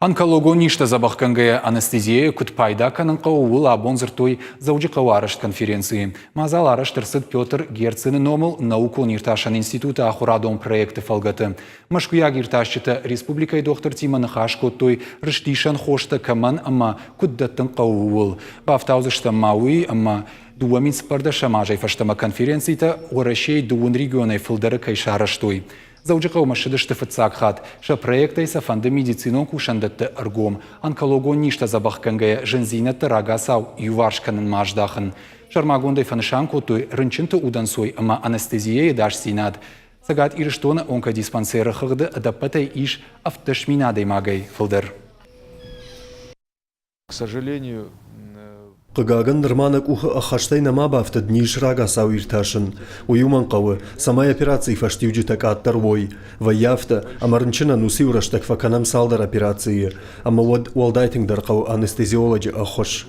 Онкологоништа забахкангая анестезия кут пайда кананqa уул абонзыртой заужиqaw арашт конференции. Мазал араштырсыд Петр Герцен номыл наукон ирташан института ахурадом проекты фалгаты. Машкуяг ирташчыта республикай доктор Тиман Хашкоттой рыштишан хошта каман ама куддаттын қауыл. Бафтаузышта мауи ама дуамин спарда шамажай фаштама конференцийта орашей дуун регионай фылдары кайшараштой. Заужиqaw машидышты фыцакхат, ша проекта иса фанды медицинон кушандатты аргом, онкологон ништа забахкангая жензинатты рагасау юваршканын маждахын. Шармагондай фанышан котой рынчынты удансой, ама анестезия даш синад. Сагат ириштона онкодиспансеры хыгды адапатай иш автошминадай магай фылдыр. К сожалению, Қығағын нырманық ұхы ақаштай нама бафты дниш рага сау ирташын. Уюман қауы, самай операции фаштивджи так аттар вой. Ваяфта, амарынчына нуси ураштак факанам салдар операции. Ама уалдайтыңдар қау анестезиологи ахош.